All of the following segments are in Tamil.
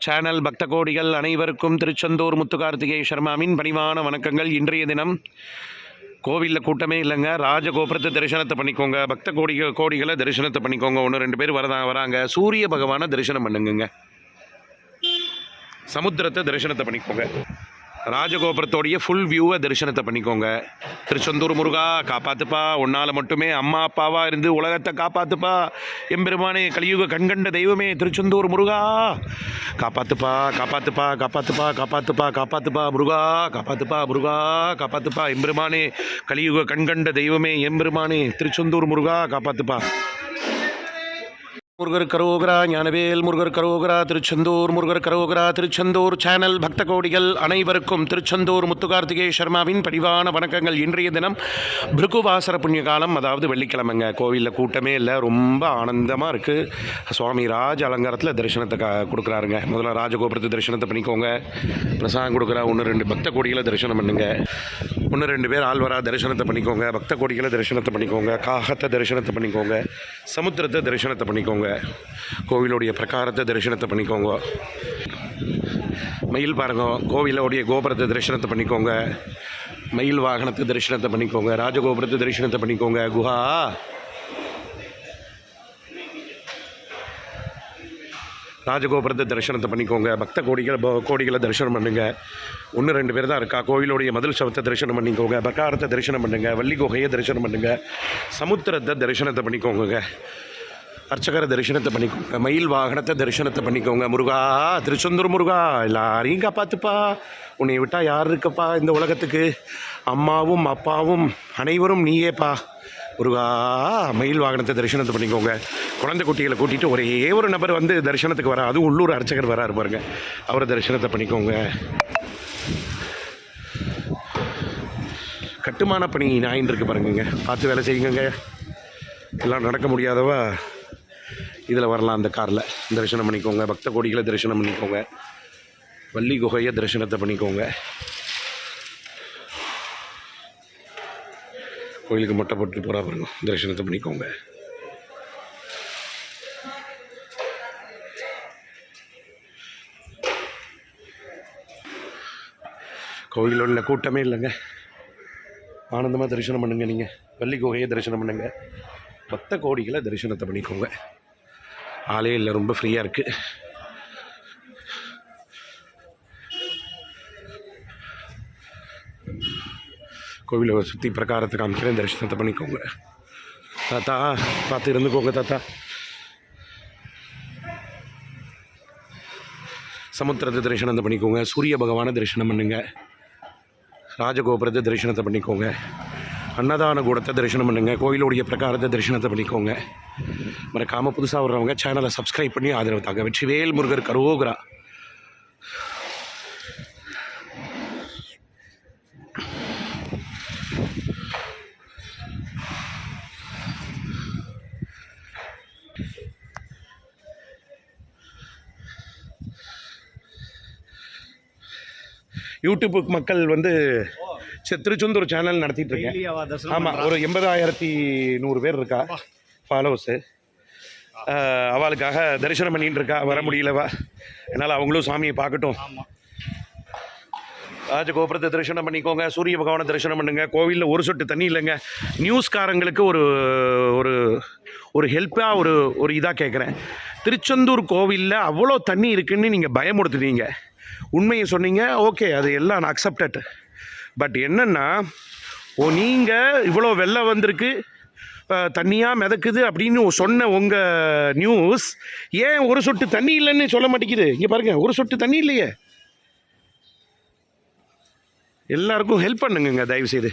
சேனல் பக்த கோடிகள் அனைவருக்கும் திருச்செந்தூர் முத்துகார்த்திகை சர்மாவின் பணிவான வணக்கங்கள். இன்றைய தினம் கோவிலில் கூட்டமே இல்லைங்க. ராஜகோபுரத்தை தரிசனத்தை பண்ணிக்கோங்க. பக்த கோடிகளை தரிசனத்தை பண்ணிக்கோங்க. 1-2 பேர் வராங்க. சூரிய பகவானை தரிசனம் பண்ணுங்க. சமுத்திரத்தை தரிசனத்தை பண்ணிக்கோங்க. ராஜகோபுரத்தோடைய ஃபுல் வியூவை தரிசனத்தை பண்ணிக்கோங்க. திருச்செந்தூர் முருகா காப்பாற்றுப்பா, உன்னால் மட்டுமே அம்மா அப்பாவாக இருந்து உலகத்தை காப்பாற்றுப்பா. எம்பெருமானே கலியுக கண்கண்ட தெய்வமே திருச்செந்தூர் முருகா காப்பாற்றுப்பா, காப்பாற்றுப்பா, காப்பாற்றுப்பா, காப்பாற்றுப்பா, காப்பாற்றுப்பா முருகா, காப்பாற்றுப்பா முருகா, காப்பாற்றுப்பா. எம்பெருமானே கலியுக கண்கண்ட தெய்வமே எம்பெருமானே திருச்செந்தூர் முருகா காப்பாற்றுப்பா. முருகர் கரோகரா, ஞானவேல் முருகர் கரோகரா, திருச்செந்தூர் முருகர் கரோகரா. திருச்செந்தூர் சேனல் பக்த கோடிகள் அனைவருக்கும் திருச்செந்தூர் முத்துகார்த்திகை சர்மாவின் பணிவான வணக்கங்கள். இன்றைய தினம் பிருகுவாசர புண்ணிய காலம், அதாவது வெள்ளிக்கிழமைங்க. கோவிலில் கூட்டமே இல்லை, ரொம்ப ஆனந்தமாக இருக்குது. சுவாமி ராஜ அலங்காரத்தில் தரிசனத்தை கொடுக்குறாருங்க. முதல்ல ராஜகோபுரத்தை தரிசனத்தை பண்ணிக்கோங்க. பிரசாதம் கொடுக்குறா. 1-2 பக்த கோடிகளை தரிசனம் பண்ணுங்க. 1-2 பேர் ஆழ்வரா தரிசனத்தை பண்ணிக்கோங்க. பக்த கோடிகளை தரிசனத்தை பண்ணிக்கோங்க. காகத்தை தரிசனத்தை பண்ணிக்கோங்க. சமுத்திரத்தை தரிசனத்தை பண்ணிக்கோங்க. கோவிலுடைய பிரகாரத்தை தரிசனத்தை பண்ணிக்கோங்க. மயில் பாருங்க, கோவிலுடைய கோபுரத்தை தரிசனத்தை பண்ணிக்கோங்க. மயில் வாகனத்தை தரிசனத்தை பண்ணிக்கோங்க. ராஜகோபுரத்தை தரிசனத்தை பண்ணிக்கோங்க. குஹா ராஜகோபுரத்தை தரிசனத்தை பண்ணிக்கோங்க. பக்த கோடிகளை தரிசனம் பண்ணுங்க. 1-2 பேர் தான் இருக்கா. கோவிலுடைய மதில் சவத்தை தரிசனம் பண்ணிக்கோங்க. பிரகாரத்தை தரிசனம் பண்ணுங்க. வள்ளி குகையை தரிசனம் பண்ணுங்க. சமுத்திரத்தை தரிசனத்தை பண்ணிக்கோங்க. அர்ச்சகரை தரிசனத்தை பண்ணிக்கோங்க. மயில் வாகனத்தை தரிசனத்தை பண்ணிக்கோங்க. முருகா திருச்செந்தூர் முருகா எல்லாரையும் காப்பாற்றுப்பா. உன்னை விட்டால் யார் இருக்கப்பா இந்த உலகத்துக்கு? அம்மாவும் அப்பாவும் அனைவரும் நீயேப்பா முருகா. மயில் வாகனத்தை தரிசனத்தை பண்ணிக்கோங்க. குழந்தை குட்டிகளை கூட்டிகிட்டு ஒரே ஒரு நபர் வந்து தரிசனத்துக்கு வரா, அதுவும் உள்ளூர் அர்ச்சகர் வராரு பாருங்க, அவரை தரிசனத்தை பண்ணிக்கோங்க. கட்டுமான பணி நாயின் இருக்கு பாருங்க, பார்த்து வேலை செய்யுங்க. எல்லாம் நடக்க முடியாதவா இதில் வரலாம். அந்த காரில் தரிசனம் பண்ணிக்கோங்க. பக்த கோடிகளை தரிசனம் பண்ணிக்கோங்க. வள்ளி குகையை தரிசனத்தை பண்ணிக்கோங்க. கோயிலுக்கு மொட்டை போட்டு போகிறா பாருங்க, தரிசனத்தை பண்ணிக்கோங்க. கோயிலில் கூட்டமே இல்லைங்க. ஆனந்தமாக தரிசனம் பண்ணுங்க. நீங்கள் வள்ளி குகையை தரிசனம் பண்ணுங்க. பக்த கோடிகளை தரிசனத்தை பண்ணிக்கோங்க. ஆளே இல்லை, ரொம்ப ஃப்ரீயாக இருக்குது. கோவிலை சுற்றி பிரகாரத்தை காமிக்கிறேன், தரிசனத்தை பண்ணிக்கோங்க. தாத்தா பார்த்து இருந்துக்கோங்க. தாத்தா சமுத்திரத்தை தரிசனத்தை பண்ணிக்கோங்க. சூரிய பகவானை தரிசனம் பண்ணுங்க. ராஜகோபுரத்தை தரிசனத்தை பண்ணிக்கோங்க. அன்னதான கூடத்தை தரிசனம் பண்ணுங்கள். கோயிலுடைய பிரகாரத்தை தரிசனத்தை பண்ணிக்கோங்க. மறக்காமல் புதுசாக வர்றவங்க சேனலை சப்ஸ்கிரைப் பண்ணி ஆதரவு தாங்க. வெற்றிவேல் முருகர் கரோகரா. யூடியூப் மக்கள் வந்து திருச்செந்தூர் சேனல் நடத்திட்டு இருக்கேன். ஆமாம், ஒரு 80,100 பேர் இருக்கா ஃபாலோவர்ஸு. அவளுக்காக தரிசனம் பண்ணிட்டு இருக்கா. வர முடியலவா, என்னால் அவங்களும் சாமியை பார்க்கட்டும். ராஜகோபுரத்தை தரிசனம் பண்ணிக்கோங்க. சூரிய பகவானை தரிசனம் பண்ணுங்க. கோவிலில் ஒரு சொட்டு தண்ணி இல்லைங்க. நியூஸ்காரங்களுக்கு ஒரு ஒரு ஒரு ஹெல்ப்பாக ஒரு இதாக கேட்குறேன். திருச்செந்தூர் கோவிலில் அவ்வளோ தண்ணி இருக்குதுன்னு நீங்கள் பயமுடுத்துனீங்க. உண்மையை சொன்னீங்க, ஓகே, அது எல்லாம் நான் அக்செப்டட். பட் என்னென்னா, நீங்கள் இவ்வளோ வெள்ளம் வந்திருக்கு, தண்ணியாக மிதக்குது அப்படின்னு சொன்ன உங்கள் நியூஸ் ஏன் ஒரு சொட்டு தண்ணி இல்லைன்னு சொல்ல மாட்டேங்குது? இங்கே பாருங்கள், ஒரு சொட்டு தண்ணி இல்லையே. எல்லாருக்கும் ஹெல்ப் பண்ணுங்க தயவுசெய்து.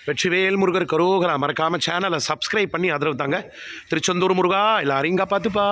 வெற்றிவேல் முருகர் கரோகரா. மறக்காமல் சேனலை சப்ஸ்கிரைப் பண்ணி ஆதரவு தாங்க. திருச்செந்தூர் முருகா எல்லாரையும் காப்பாற்றுப்பா.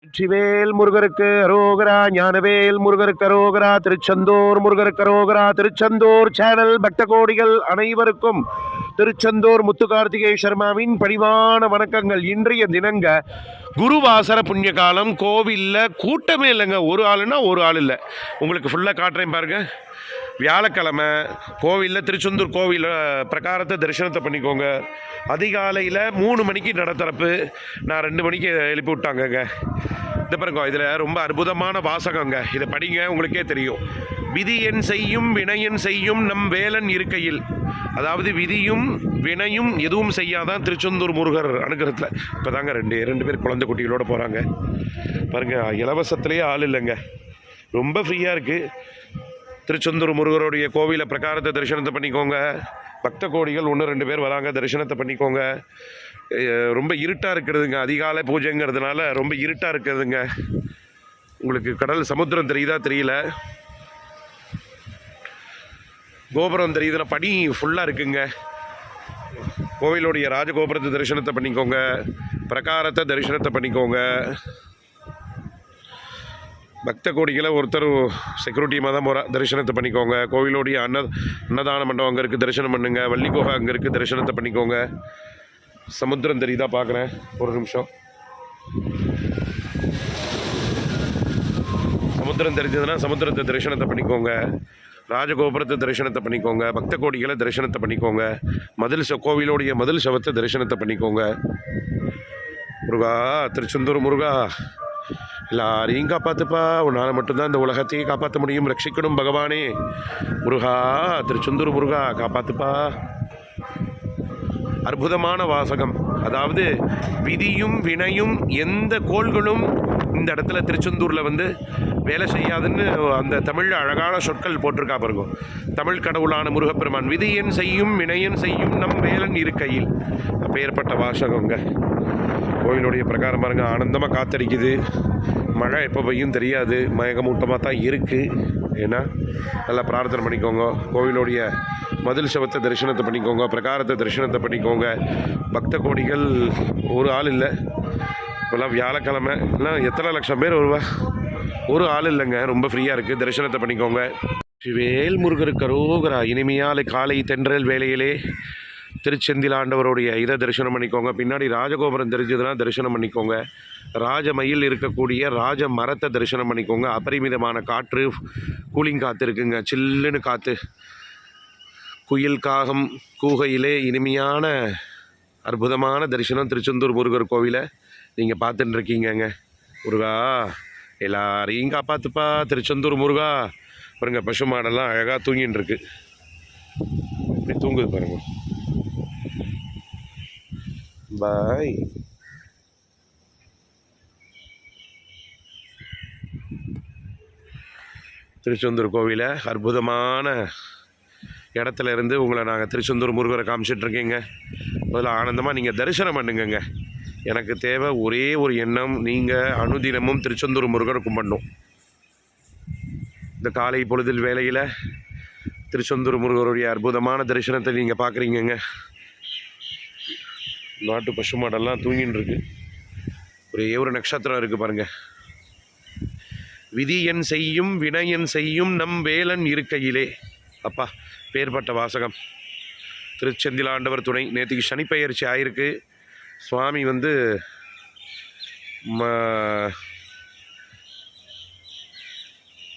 வெற்றிவேல் முருகருக்கு அரோகரா, ஞானவேல் முருகருக்கு அரோகரா, திருச்செந்தூர் முருகருக்கு அரோகரா. திருச்செந்தூர் சேனல் பக்த கோடிகள் அனைவருக்கும் திருச்செந்தூர் முத்துகார்த்திகை சர்மாவின் பணிவான வணக்கங்கள். இன்றைய தினங்க குருவாசர புண்ணிய காலம். கோவிலில் கூட்டமே இல்லைங்க. ஒரு ஆளுன்னா ஒரு ஆள் இல்லை. உங்களுக்கு ஃபுல்லாக காட்டுறேன் பாருங்கள். வியாழக்கிழமை கோவிலில் திருச்செந்தூர் கோவில் பிரகாரத்தை தரிசனத்தை பண்ணிக்கோங்க. அதிகாலையில் 3 மணிக்கு நட திறப்பு. நான் 2 மணிக்கு எழுப்பி விட்டாங்கங்க. இந்த பாருங்க, இதில் ரொம்ப அற்புதமான வாசகங்க. இதை படிங்க, உங்களுக்கே தெரியும். விதியன் செய்யும் வினையன் செய்யும் நம் வேலன் இருக்கையில். அதாவது விதியும் வினையும் எதுவும் செய்யாதான் திருச்செந்தூர் முருகர் அனுகிரகத்தில். இப்போ தாங்க ரெண்டு பேர் குழந்தை குட்டிகளோடு போகிறாங்க பாருங்கள். இலவசத்துலேயே ஆள் இல்லைங்க, ரொம்ப ஃப்ரீயாக இருக்குது. திருச்செந்தூர் முருகருடைய கோவிலை பிரகாரத்தை தரிசனத்தை பண்ணிக்கோங்க. பக்த கோடிகள் 1-2 பேர் வராங்க, தரிசனத்தை பண்ணிக்கோங்க. ரொம்ப இருட்டாக இருக்கிறதுங்க, அதிகாலை பூஜைங்கிறதுனால ரொம்ப இருட்டாக இருக்கிறதுங்க. உங்களுக்கு கடல் சமுத்திரம் தெரியுதா தெரியல, கோபுரம் தெரியுதுன்னா பனி ஃபுல்லாக இருக்குங்க. கோவிலுடைய ராஜகோபுரத்தை தரிசனத்தை பண்ணிக்கோங்க, பிரகாரத்தை தரிசனத்தை பண்ணிக்கோங்க. பக்த கோடிகளை ஒருத்தர் செக்யூரிட்டியமாக தான் போகிறா, தரிசனத்தை பண்ணிக்கோங்க. கோவிலுடைய அன்னதான மண்டபம் அங்கே இருக்குது, தரிசனம் பண்ணுங்க. வள்ளி குகை அங்கே இருக்குது, தரிசனத்தை பண்ணிக்கோங்க. சமுத்திரம் தெரியுதா பார்க்குறேன், ஒரு நிமிஷம். சமுத்திரம் தெரிஞ்சதுன்னா சமுத்திரத்தை தரிசனத்தை பண்ணிக்கோங்க. ராஜகோபுரத்தை தரிசனத்தை பண்ணிக்கோங்க. பக்த கோடிகளை தரிசனத்தை பண்ணிக்கோங்க. கோவிலுடைய மதில் சவத்தை தரிசனத்தை பண்ணிக்கோங்க. முருகா, திருச்செந்தூர் முருகா, எல்லாரையும் காப்பாற்றுப்பா. உன்னால் மட்டும்தான் இந்த உலகத்தையும் காப்பாற்ற முடியும். ரட்சிக்கணும் பகவானே. முருகா, திருச்செந்தூர் முருகா, காப்பாற்றுப்பா. அற்புதமான வாசகம். அதாவது விதியும் வினையும் எந்த கோள்களும் இந்த இடத்துல திருச்செந்தூரில் வேலை செய்யாதுன்னு அந்த தமிழ் அழகான சொற்கள் போட்டிருக்கா பாருங்க. தமிழ் கடவுளான முருகப்பெருமான் விதியன் செய்யும் வினையன் செய்யும் நம் வேலன் இருக்கையில். அப்பேற்பட்ட வாசகங்க. கோயிலுடைய பிரகாரம் பாருங்க, ஆனந்தமாக காத்தடிக்குது. மழை எப்போ பெய்யும் தெரியாது, மயக்கமூட்டமாக தான் இருக்குது. ஏன்னா நல்லா பிரார்த்தனை பண்ணிக்கோங்க. கோவிலுடைய மதில் சவத்தை தரிசனத்தை பண்ணிக்கோங்க, பிரகாரத்தை தரிசனத்தை பண்ணிக்கோங்க. பக்த கோடிகள் ஒரு ஆள் இல்லை. இப்போல்லாம் வியாழக்கிழமை எல்லாம் எத்தனை லட்சம் பேர் வருவா, ஒரு ஆள் இல்லைங்க. ரொம்ப ஃப்ரீயாக இருக்குது, தரிசனத்தை பண்ணிக்கோங்க. வேல் முருகருக்கு அரோகரா. இனிமையால் காலை தென்றல் வேலையிலே திருச்செந்தில் ஆண்டவருடைய இதை தரிசனம் பண்ணிக்கோங்க. பின்னாடி ராஜகோபுரம் தெரிஞ்சதுன்னா தரிசனம் பண்ணிக்கோங்க. ராஜமயில் இருக்கக்கூடிய ராஜ மரத்தை தரிசனம் பண்ணிக்கோங்க. அபரிமிதமான காற்று, கூலிங் காற்று இருக்குங்க, சில்லுன்னு காற்று. குயில் காகம் கூகையிலே இனிமையான அற்புதமான தரிசனம். திருச்செந்தூர் முருகர் கோவிலை நீங்கள் பார்த்துட்டு இருக்கீங்கங்க. முருகா, எல்லாரையும் காப்பாற்றுப்பா. திருச்செந்தூர் முருகா. பாருங்க, பசு மாடெல்லாம் அழகாக தூங்கின்னு இருக்கு. இப்படி தூங்குது பாருங்க. பாய். திருச்செந்தூர் கோவிலை அற்புதமான இடத்துல இருந்து உங்களை நாங்கள் திருச்செந்தூர் முருகரை காமிச்சிட்ருக்கீங்க. அதில் ஆனந்தமாக நீங்கள் தரிசனம் பண்ணுங்கங்க. எனக்கு தேவை ஒரே ஒரு எண்ணம், நீங்கள் அனுதினமும் திருச்செந்தூர் முருகரை கும்பிடணும். இந்த காலை பொழுதில் வேளையில் திருச்செந்தூர் முருகருடைய அற்புதமான தரிசனத்தை நீங்கள் பார்க்குறீங்கங்க. நாட்டு பசு மாடெல்லாம் தூங்கின்னு இருக்கு. ஒரே ஒரு நட்சத்திரம் இருக்குது பாருங்கள். விதியன் செய்யும் வினையன் செய்யும் நம் வேலன் இருக்கையிலே. அப்பா, பேர்பட்ட வாசகம். திருச்செந்தில் ஆண்டவர் துணை. நேற்றுக்கு சனிப்பெயர்ச்சி ஆயிருக்கு. சுவாமி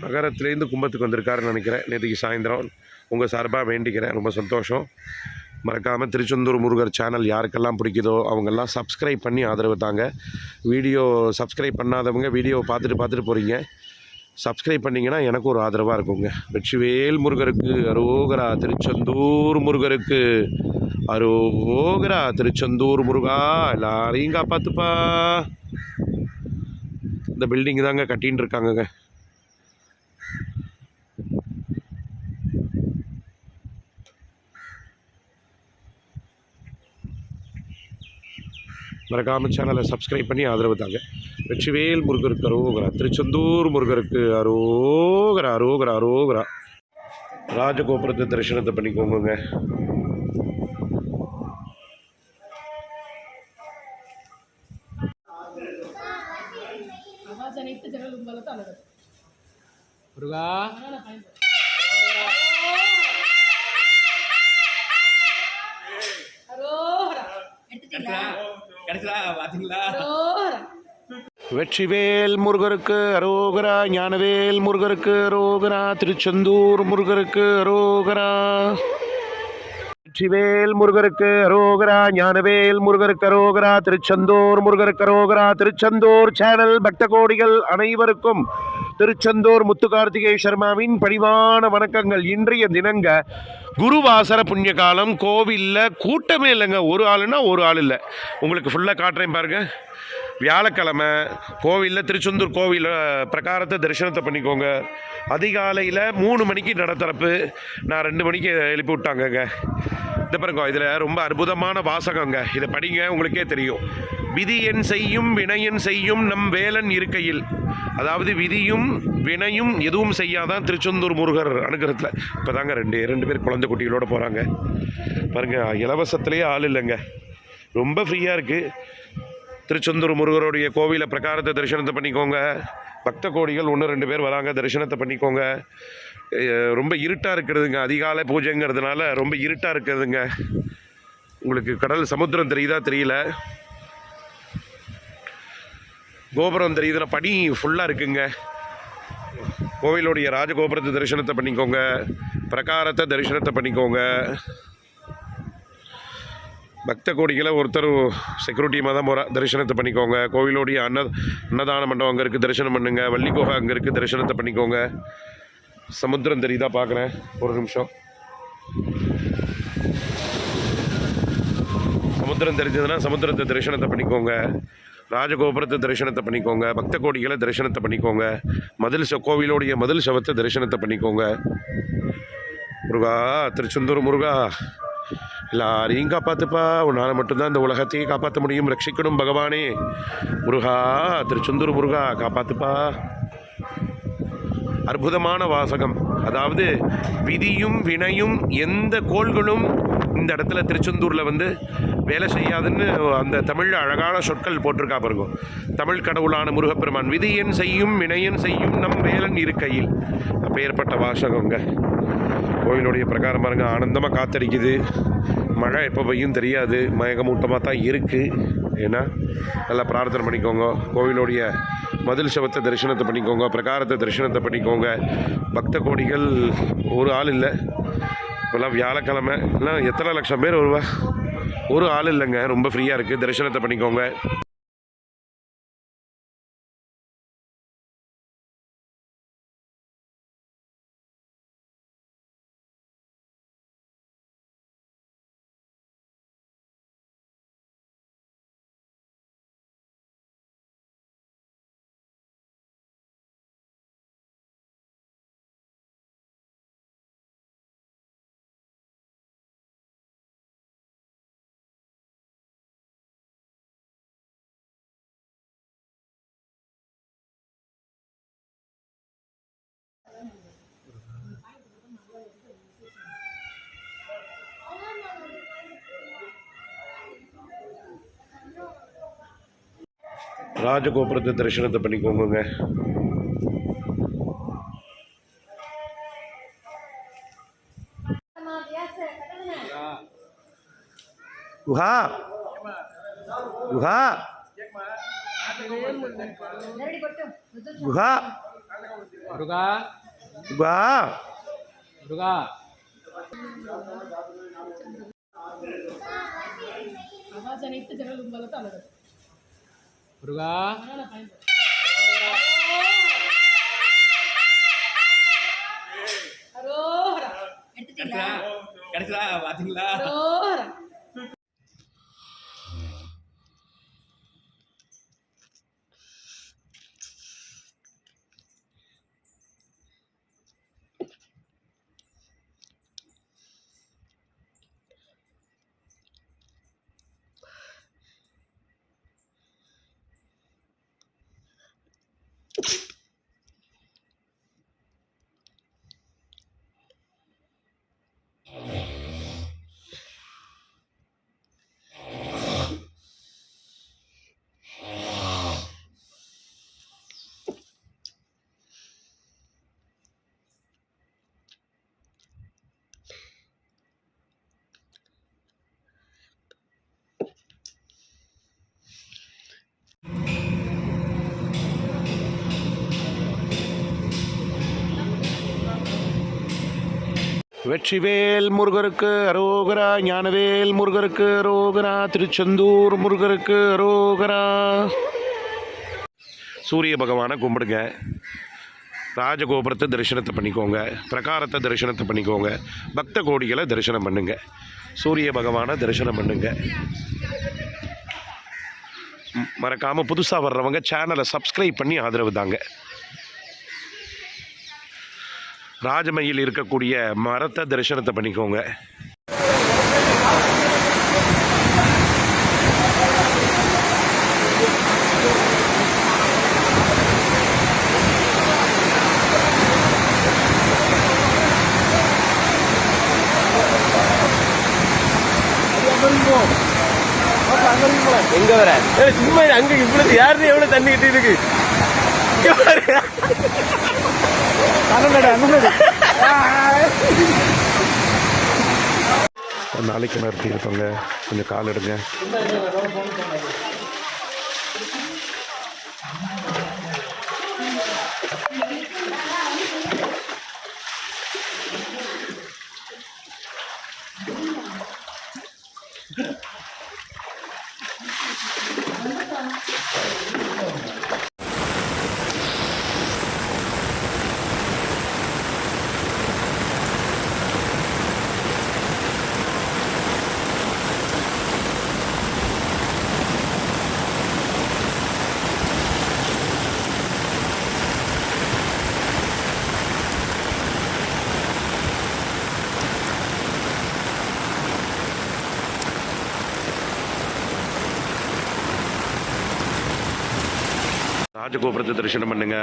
மகரத்துலேருந்து கும்பத்துக்கு வந்திருக்காருன்னு நினைக்கிறேன். நேற்றுக்கு சாயந்தரம் உங்கள் சார்பாக வேண்டிக்கிறேன். ரொம்ப சந்தோஷம். மறக்காமல் திருச்செந்தூர் முருகர் சேனல் யாருக்கெல்லாம் பிடிக்குதோ அவங்கெல்லாம் சப்ஸ்கிரைப் பண்ணி ஆதரவு தாங்க. வீடியோ சப்ஸ்கிரைப் பண்ணாதவங்க வீடியோவை பார்த்துட்டு போகிறீங்க. சப்ஸ்கிரைப் பண்ணிங்கன்னா எனக்கு ஒரு ஆதரவாக இருக்குங்க. வெற்றிவேல் முருகருக்கு அரோகரா. திருச்செந்தூர் முருகருக்கு அரோகரா. திருச்செந்தூர் முருகா, எல்லாரையும் காப்பாற்றுப்பா. இந்த பில்டிங் தாங்க கட்டின்னு இருக்காங்கங்க. மறக்காமல் சேனலை சப்ஸ்கிரைப் பண்ணி ஆதரவு தாங்க. வெற்றிவேல் முருகருக்கு அரோகரா. திருச்செந்தூர் முருகருக்கு அரோகரா. அரோகரா அரோகரா. ராஜகோபுரத்தை தரிசனத்தை பண்ணிக்கோங்க. முருகா, கிடைச்சதா பாத்தீங்களா? வெற்றிவேல் முருகருக்கு அரோகரா, ஞானவேல் முருகருக்கு அரோகரா, திருச்செந்தூர் முருகருக்கு அரோகரா. வெற்றிவேல் முருகருக்கு அரோகரா, ஞானவேல் முருகருக்கு அரோகரா, திருச்செந்தூர் முருகருக்கு அரோகரா. திருச்செந்தூர் சேனல் பக்த கோடிகள் அனைவருக்கும் திருச்செந்தூர் முத்துகார்த்திகை சர்மாவின் பணிவான வணக்கங்கள். இன்றைய தினங்க குருவாசர புண்ணிய காலம். கோவிலில் கூட்டமே இல்லைங்க, ஒரு ஆளுன்னா ஒரு ஆள் இல்லை. உங்களுக்கு ஃபுல்லாக காட்டுறேன் பாருங்கள். வியாழக்கிழமை கோவிலில், திருச்செந்தூர் கோவில் பிரகாரத்தை தரிசனத்தை பண்ணிக்கோங்க. அதிகாலையில் 3 மணிக்கு நட திறப்பு. நான் 2 மணிக்கு எழுப்பி விட்டாங்கங்க. இந்த பாருங்க, இதில் ரொம்ப அற்புதமான வாசகங்க. இதை படிங்க, உங்களுக்கே தெரியும். விதியன் செய்யும் வினையன் செய்யும் நம் வேலன் இருக்கையில். அதாவது விதியும் வினையும் எதுவும் செய்யாதான் திருச்செந்தூர் முருகர் அனுகிரகத்தில். இப்போ தாங்க ரெண்டு பேர் குழந்தை குட்டிகளோடு போகிறாங்க பாருங்கள். இலவசத்துலேயே ஆள் இல்லைங்க, ரொம்ப ஃப்ரீயாக இருக்குது. திருச்செந்தூர் முருகருடைய கோவிலை பிரகாரத்தை தரிசனத்தை பண்ணிக்கோங்க. பக்த கோடிகள் 1-2 பேர் வராங்க, தரிசனத்தை பண்ணிக்கோங்க. ரொம்ப இருட்டாக இருக்கிறதுங்க, அதிகாலை பூஜைங்கிறதுனால ரொம்ப இருட்டாக இருக்கிறதுங்க. உங்களுக்கு கடல் சமுத்திரம் தெரியுதா தெரியல, கோபுரம் தெரியுதுன்னா பனி ஃபுல்லாக இருக்குங்க. கோவிலுடைய ராஜகோபுரத்தை தரிசனத்தை பண்ணிக்கோங்க, பிரகாரத்தை தரிசனத்தை பண்ணிக்கோங்க. பக்த கோடிகளை ஒருத்தர் செக்யூரிட்டியமாக தான் போகிறா, தரிசனத்தை பண்ணிக்கோங்க. கோவிலோடைய அன்னதான மண்டபம் அங்கே இருக்குது, தரிசனம் பண்ணுங்க. வள்ளி குகை அங்கே இருக்குது, தரிசனத்தை பண்ணிக்கோங்க. சமுத்திரம் தெரியுதா பார்க்குறேன், ஒரு நிமிஷம். சமுத்திரம் தெரிஞ்சதுன்னா சமுத்திரத்தை தரிசனத்தை பண்ணிக்கோங்க. ராஜகோபுரத்தை தரிசனத்தை பண்ணிக்கோங்க. பக்த கோடிகளை தரிசனத்தை பண்ணிக்கோங்க. கோவிலோடைய மதில் சவத்தை தரிசனத்தை பண்ணிக்கோங்க. முருகா, திருச்செந்தூர் முருகா, எல்லாரையும் காப்பாற்றுப்பா. உன்னால் மட்டும்தான் இந்த உலகத்தையே காப்பாற்ற முடியும். ரட்சிக்கணும் பகவானே. முருகா, திருச்செந்தூர் முருகா, காப்பாற்றுப்பா. அற்புதமான வாசகம். அதாவது விதியும் வினையும் எந்த கோள்களும் இந்த இடத்துல திருச்செந்தூரில் வேலை செய்யாதுன்னு அந்த தமிழ் அழகான சொற்கள் போட்டிருக்கா பாருங்க. தமிழ் கடவுளான முருகப்பெருமான் விதியன் செய்யும் வினையன் செய்யும் நம் வேலன் இருக்கையில். அப்பேற்பட்ட வாசகங்க. கோயிலுடைய பிரகாரம் பாருங்க, ஆனந்தமாக காத்தடிக்குது. மழை எப்போ பெய்யும் தெரியாது, மயக்கமூட்டமாக தான் இருக்குது. ஏன்னா நல்லா பிரார்த்தனை பண்ணிக்கோங்க. கோவிலுடைய மதில் சவத்தை தரிசனத்தை பண்ணிக்கோங்க, பிரகாரத்தை தரிசனத்தை பண்ணிக்கோங்க. பக்த கோடிகள் ஒரு ஆள் இல்லை. இப்போல்லாம் வியாழக்கிழமை எல்லாம் எத்தனை லட்சம் பேர் வருவா, ஒரு ஆள் இல்லைங்க. ரொம்ப ஃப்ரீயாக இருக்குது, தரிசனத்தை பண்ணிக்கோங்க. ராஜகோபுரத்தை தரிசனத்தை பண்ணிக்கோங்க. குஹா குஹா குஹா முருகா குஹா முருகா முருகா கிடைச்சதா பாத்தீங்களா? வெற்றிவேல் முருகருக்கு அரோகரா, ஞானவேல் முருகருக்கு அரோகரா, திருச்செந்தூர் முருகருக்கு அரோகரா. சூரிய பகவானை கும்பிடுங்க. ராஜகோபுரத்தை தரிசனத்தை பண்ணிக்கோங்க. பிரகாரத்தை தரிசனத்தை பண்ணிக்கோங்க. பக்த கோடிகளை தரிசனம் பண்ணுங்க. சூரிய பகவானை தரிசனம் பண்ணுங்க. மறக்காமல் புதுசாக வர்றவங்க சேனலை சப்ஸ்கிரைப் பண்ணி ஆதரவு தாங்க. ராஜமயில் இருக்கக்கூடிய மரத்தை தரிசனத்தை பண்ணிக்கோங்க. எங்க வர சும்மா அங்க இவ்வளவு யாரு எவ்வளவு தண்ணி கிட்டு இருக்கு. ஒரு நாளைக்கு நிறுத்தி இருப்பாங்க. கொஞ்சம் கால் எடுங்க. ராஜகோபுரத்தை தரிசனம் பண்ணுங்க.